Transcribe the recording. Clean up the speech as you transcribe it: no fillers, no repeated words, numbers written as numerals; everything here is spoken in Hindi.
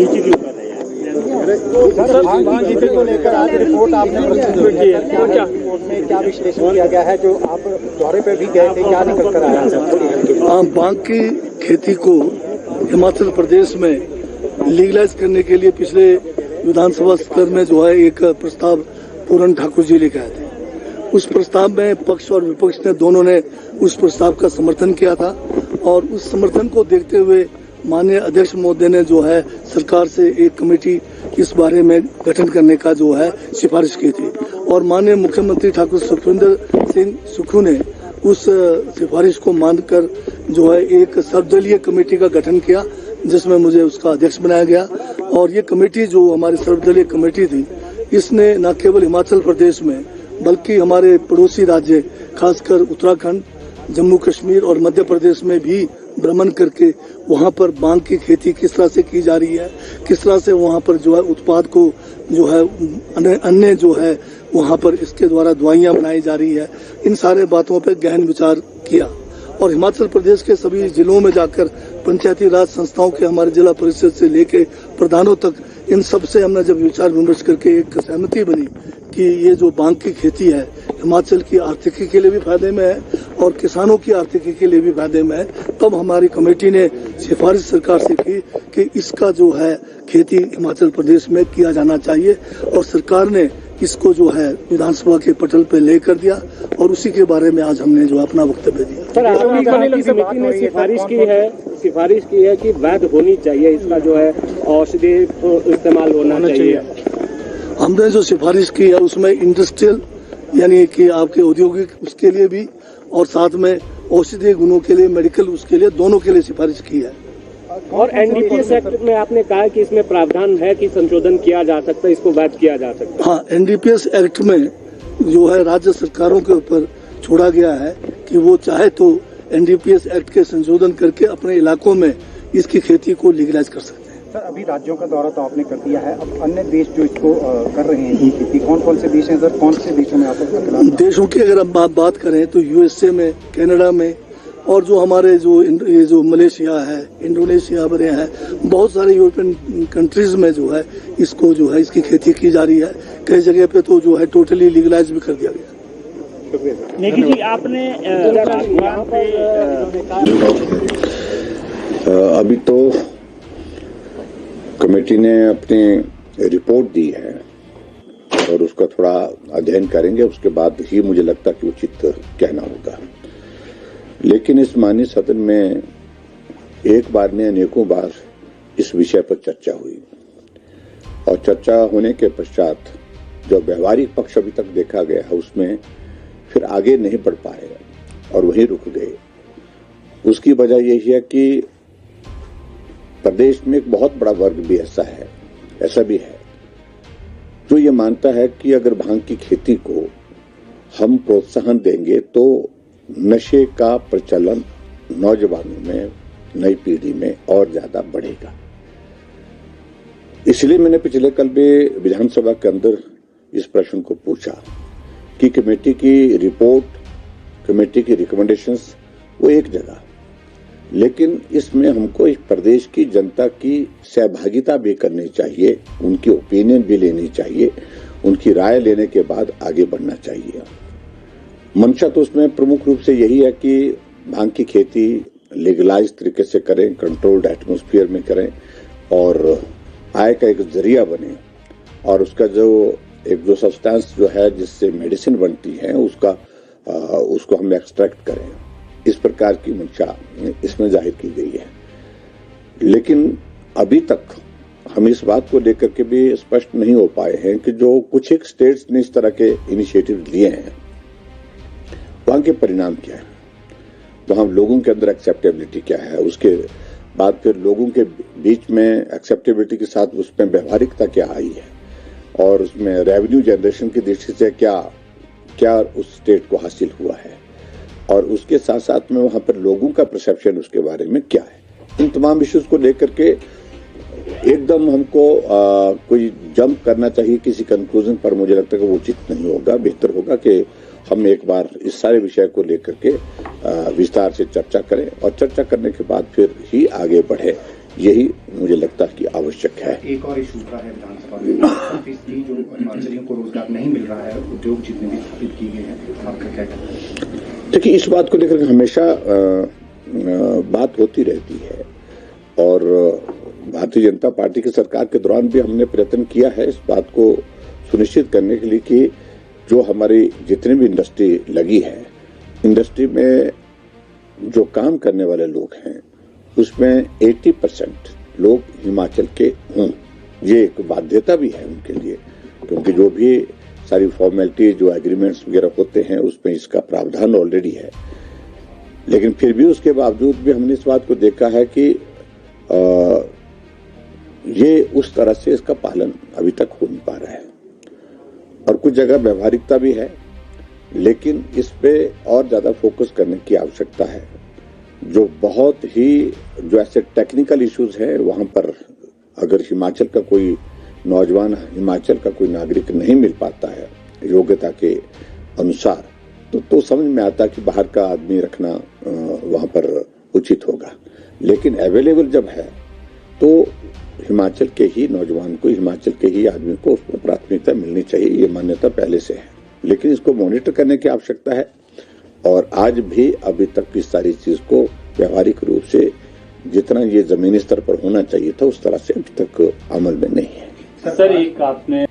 जीते को लेकर आज रिपोर्ट आपने प्रस्तुत की है, रिपोर्ट में क्या विश्लेषण किया गया है? जो आप दौरे पे भी गए थे, क्या निकल कर आया है? भांग की खेती को हिमाचल प्रदेश में लीगलाइज करने के लिए पिछले विधानसभा स्तर में जो है एक प्रस्ताव पूरन ठाकुर जी लेकर आए थे। उस प्रस्ताव में पक्ष और विपक्ष ने दोनों ने उस प्रस्ताव का समर्थन किया था और उस समर्थन को देखते हुए माननीय अध्यक्ष महोदय ने जो है सरकार से एक कमेटी इस बारे में गठन करने का जो है सिफारिश की थी और माननीय मुख्यमंत्री ठाकुर सुखविंदर सिंह सुक्खू ने उस सिफारिश को मानकर जो है एक सर्वदलीय कमेटी का गठन किया, जिसमें मुझे उसका अध्यक्ष बनाया गया। और ये कमेटी जो हमारी सर्वदलीय कमेटी थी, इसने न केवल हिमाचल प्रदेश में बल्कि हमारे पड़ोसी राज्य खासकर उत्तराखंड, जम्मू कश्मीर और मध्य प्रदेश में भी भ्रमण करके वहां पर भांग की खेती किस तरह से की जा रही है, किस तरह से वहां पर जो है उत्पाद को जो है अन्य जो है वहां पर इसके द्वारा दवाइयां बनाई जा रही है, इन सारे बातों पर गहन विचार किया। और हिमाचल प्रदेश के सभी जिलों में जाकर पंचायती राज संस्थाओं के हमारे जिला परिषद से लेके प्रधानों तक इन सब से हमने जब विचार विमर्श करके एक सहमति बनी कि ये जो भांग की खेती है हिमाचल की आर्थिकी के लिए भी फायदे में है और किसानों की आर्थिकी के लिए भी फायदे में है, तब हमारी कमेटी ने सिफारिश सरकार से की कि इसका जो है खेती हिमाचल प्रदेश में किया जाना चाहिए और सरकार ने इसको जो है विधानसभा के पटल पे लेकर दिया और उसी के बारे में आज हमने जो अपना वक्तव्य दिया। सर, आपकी समिति ने सिफारिश की है कि वैध होनी चाहिए, इसका जो है औषधि इस्तेमाल होना चाहिए। हमने जो सिफारिश की है उसमें इंडस्ट्रियल यानी कि आपके औद्योगिक उसके लिए भी और साथ में औषधीय गुणों के लिए, मेडिकल उसके लिए, दोनों के लिए सिफारिश की है। और एनडीपीएस एक्ट में आपने कहा कि इसमें प्रावधान है कि संशोधन किया जा सकता है, इसको वैध किया जा सकता है। हाँ, एनडीपीएस एक्ट में जो है राज्य सरकारों के ऊपर छोड़ा गया है कि वो चाहे तो एनडीपीएस एक्ट के संशोधन करके अपने इलाकों में इसकी खेती को लीगलाइज कर सकते हैं। सर, अभी राज्यों का दौरा तो आपने कर दिया है, अब अन्य देश जो इसको कर रहे हैं ये खेती, कौन से देश हैं सर? कौन से देशों में आप देशों की अगर हम बात करें तो यूएसए में, कनाडा में और जो हमारे जो मलेशिया है, इंडोनेशिया बने हैं, बहुत सारे यूरोपियन कंट्रीज में जो है इसको जो है इसकी खेती की जा रही है। कई जगह पे तो जो है टोटली लीगलाइज भी कर दिया गया। नेगी जी, आपने अभी तो कमेटी ने अपनी रिपोर्ट दी है और उसका थोड़ा अध्ययन करेंगे, उसके बाद ही मुझे लगता कि उचित कहना होगा। लेकिन इस माननीय सदन में एक बार में अनेकों बार इस विषय पर चर्चा हुई और चर्चा होने के पश्चात जो व्यवहारिक पक्ष अभी तक देखा गया है उसमें फिर आगे नहीं बढ़ पाए और वहीं रुक गए। उसकी वजह यही है कि प्रदेश में एक बहुत बड़ा वर्ग भी ऐसा भी है जो ये मानता है कि अगर भांग की खेती को हम प्रोत्साहन देंगे तो नशे का प्रचलन नौजवानों में, नई पीढ़ी में और ज्यादा बढ़ेगा। इसलिए मैंने पिछले कल भी विधानसभा के अंदर इस प्रश्न को पूछा कि कमेटी की रिपोर्ट, कमेटी की रिकमेंडेशंस वो एक जगह, लेकिन इसमें हमको इस प्रदेश की जनता की सहभागिता भी करनी चाहिए, उनकी ओपिनियन भी लेनी चाहिए, उनकी राय लेने के बाद आगे बढ़ना चाहिए। मंशा तो उसमें प्रमुख रूप से यही है कि भांग की खेती लीगलाइज तरीके से करें, कंट्रोल्ड एटमॉस्फेयर में करें और आय का एक जरिया बने और उसका जो सब्सटेंस जो है जिससे मेडिसिन बनती है उसको हम एक्सट्रैक्ट करें। इस प्रकार की मंशा इसमें जाहिर की गई है। लेकिन अभी तक हम इस बात को लेकर के भी स्पष्ट नहीं हो पाए हैं कि जो कुछ एक स्टेट्स ने इस तरह के इनिशिएटिव लिए हैं वहां के परिणाम क्या है, वहां लोगों के अंदर एक्सेप्टेबिलिटी क्या है, उसके बाद फिर लोगों के बीच में एक्सेप्टेबिलिटी के साथ उसमें व्यवहारिकता क्या आई है और उसमें रेवेन्यू जनरेशन की दृष्टि से क्या उस स्टेट को हासिल हुआ है और उसके साथ साथ में वहां पर लोगों का परसेप्शन उसके बारे में क्या है। इन तमाम इश्यूज को लेकर के एकदम हमको कोई जंप करना चाहिए किसी कंक्लूजन पर, मुझे लगता है कि वो उचित नहीं होगा। बेहतर होगा कि हम एक बार इस सारे विषय को लेकर के विस्तार से चर्चा करें और चर्चा करने के बाद फिर ही आगे बढ़े। यही मुझे लगता है कि आवश्यक है। एक और इशू उठा है विधानसभा में, 80% जो हिमाचलियों को रोजगार नहीं मिल रहा है, उद्योग जितने भी स्थापित किए गए हैं, आपका क्या कहना है? देखिए, इस बात को लेकर हमेशा बात होती रहती है और भारतीय जनता पार्टी की सरकार के दौरान भी हमने प्रयत्न किया है इस बात को सुनिश्चित करने के लिए कि जो हमारी जितनी भी इंडस्ट्री लगी है, इंडस्ट्री में जो काम करने वाले लोग हैं उसमें 80% लोग हिमाचल के हों। ये एक बाध्यता भी है उनके लिए, क्योंकि जो भी सारी फॉर्मेलिटी जो एग्रीमेंट्स वगैरह होते हैं उसमें इसका प्रावधान ऑलरेडी है। लेकिन फिर भी उसके बावजूद भी हमने इस बात को देखा है कि ये उस तरह से इसका पालन अभी तक हो नहीं पा रहा है और कुछ जगह व्यवहारिकता भी है, लेकिन इस पे और ज्यादा फोकस करने की आवश्यकता है। जो बहुत ही जो ऐसे टेक्निकल इश्यूज हैं वहां पर अगर हिमाचल का कोई नौजवान, हिमाचल का कोई नागरिक नहीं मिल पाता है योग्यता के अनुसार, तो समझ में आता है कि बाहर का आदमी रखना वहां पर उचित होगा। लेकिन अवेलेबल जब है तो हिमाचल के ही नौजवान को, हिमाचल के ही आदमी को उसमें प्राथमिकता मिलनी चाहिए, ये मान्यता पहले से है। लेकिन इसको मॉनिटर करने की आवश्यकता है और आज भी अभी तक इस सारी चीज को व्यवहारिक रूप से जितना ये जमीनी स्तर पर होना चाहिए था उस तरह से अभी तक अमल में नहीं है। सर, एक आपने